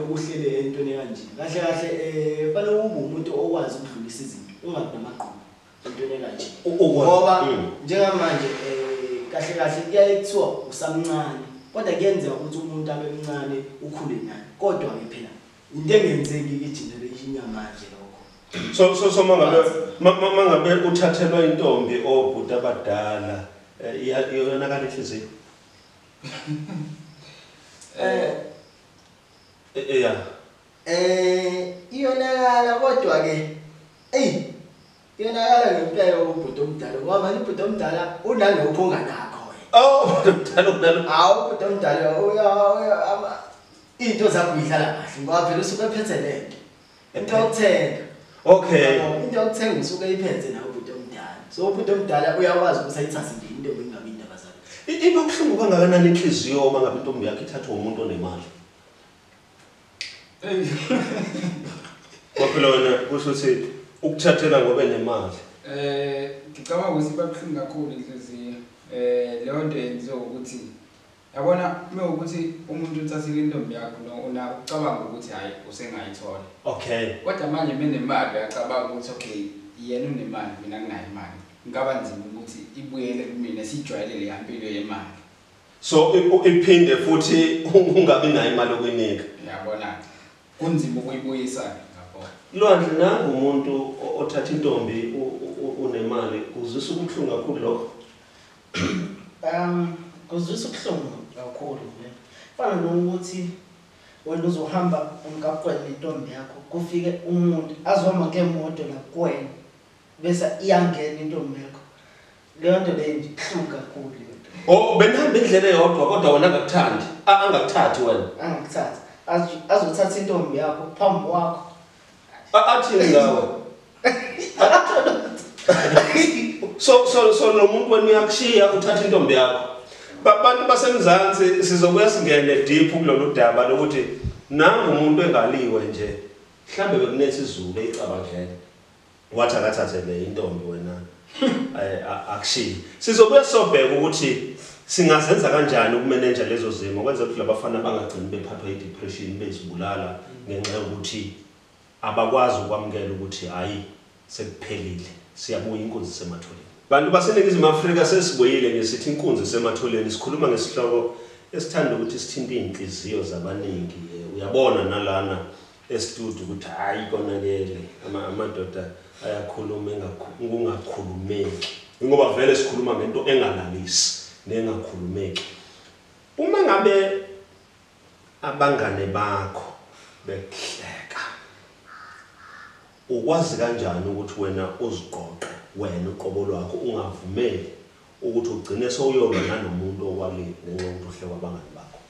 Ukuhlele entweni kanje kahle kahle fanele ube umuntu okwazi ukudlulisa izinto ungabi namaqhubu entweni kanje ngoba njengamanje kahle kahle kuyaye kuthiwa usamncane kodwa kuyenzeka ukuthi umuntu abe mncane ukhule naye kodwa ke phela into engenzeki igeneration yamanje lokho so mangabe uthathelwa intombi obhuti abadala iyona kanihliziyo iyonakala kodwa ke iyonakala ngempela ubhuti omdala ngoba ubhuti omdala unalokho onganakho ubhuti omdala ubhuti omdala uya into zakho ihlala kahle ngoba phela usuke ephethe lento into yokuthenga okay into yokuthenga usuke iphethe nawe ubhuti omdala so ubhuti omdala uyakwazi ukuthi ayithathe into engabe indaba zakhe iba kuhlungu kangakanani inhliziyo uma ngabe intombi yakhe ithathwa umuntu onemali Waphilona kusho ukuthi ukuthathela ngoba enemali ngicabanga ukuthi babuhlungu kakhulu inhliziyo leyo nto yenziwa ukuthi yabona ukuthi umuntu uthathile intombi yakho una ucabanga ukuthi hayi usengayithola okay kodwa manje menemali uyacabanga ukuthi okay yena unemali mina nginayo imali ngaba nzima ukuthi ibuyele kumina sijwayele le yampilo yemali so iphinde futhi ungabi nayo imali okuyinika yabona kunzima ukuyibuyisa ngapho Lwandle nangu umuntu othatha intombi unemali uzisa ubuhlungu kakhulu lokho kuzwisa ubuhlungu kakhulu ne fana nokuthi wena uzohamba umgaqweni nentombi yakho kufike umuntu azoma ngemoto la kuwena bese iyangena intombi yakho leyo nto le nje ihlungu kakhulu benihamba indlela eyodwa kodwa wena angakuthandi angakuthathi wena angakuthathi azothatha intombi yakho phambi kwakho athini ngawe so lo muntu wena uyakushiya uthatha intombi yakho abantu basemzansi sizobuya singene deep kulolu daba lokuthi nangu umuntu engaliwe nje mhlambe bekunethe izulu ecabangele wathi akathathe le intombi wena akushiya sizobuya sobheka ukuthi singazenza kanjani ukumanage lezo zimo kwenza ukuthi labafana bangagcini bephathwa i-depression bezibulala ngenxa yokuthi abakwazi ukwamukela ukuthi hayi sekuphelile siyabuya inkunzi sematholeni bantu baseNingizimu Afrika sesibuyile ngesithi inkunzi sematholeni sikhuluma ngesihloko esithanda ukuthi sithinte inhliziyo zabaningi uyabona nalana e-studio ukuthi hayi konakele amadoda ayakhuluma engakhulumeki ngoba vele sikhuluma ngento engalalisi nengakhulumeki uma ngabe abangane bakho behleka ukwazi kanjani ukuthi wena uziqoqe wena uqobo lwakho ungavumeli ukuthi ugcine sewuyoba nanomuntu okwalile ngenxa yokuthi uhleka abangane bakho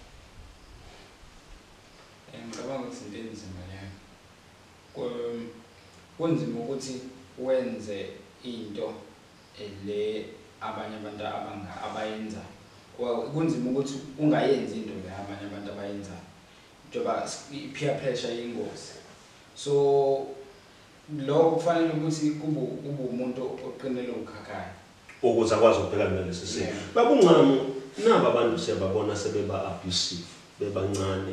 ngicabanga ukuthi into enzima leyo kunzima ukuthi wenze into le abanye abantu abayenza kunzima ukuthi ungayenzi into le abanye abantu abayenza njengoba peer pressure yingozi so lo kufanele ukuthi kube umuntu oqinile ukhakhaya ukuze akwazi ukubhekana nalesi simo babuncamu naba abantu siyababona sebeba abusive bebancane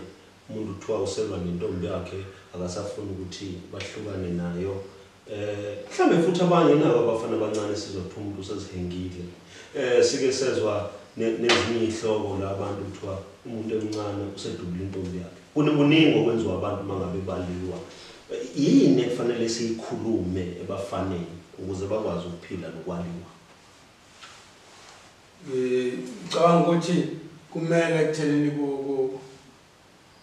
umuntu uthiwa uselwa nentombi yakhe akasafuna ukuthi bahlukane nayo mhlambe futhi abanye nabo abafana abancane sizothi umuntu usezihengile sike sezwa nezinye ihloko la abantu kuthiwa umuntu emncane usedubula intombi yakhe kuningi okwenziwa abantu mangabe baliwa yini ekufanele siyikhulume ebafaneni ukuze bakwazi ukuphila nokwaliwa ngicabanga ukuthi kumele ekutheleni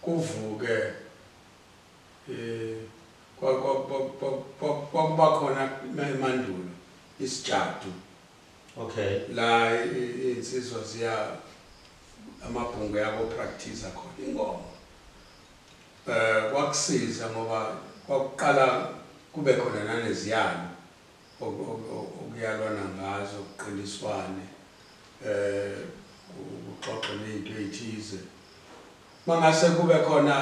kuvuke kwakuba khona emandulo isijadu okay la insizwa ziya amabhungu yabo practice khona ingoma kwakusiza ngoba kwakuqala kube khona naneziyalo okuyalwana ngazo ukuqiniswane uxoxe nezinto ezithize mangase kube khona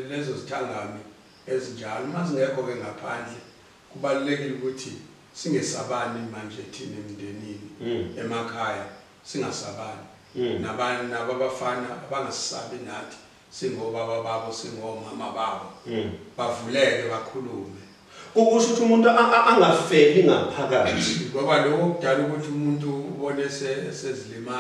lezo zithangami ezinjalo mazingekho ke ngaphandle kubalekile ukuthi singesabani manje thina emndenini emakhaya singasabani nabafana abangasisabi nathi singobaba babo singomama babo bavuleke bakhulume Kusho ukuthi umuntu angafeli ngaphakathi ngoba lokho kudala ukuthi umuntu ubone sezilima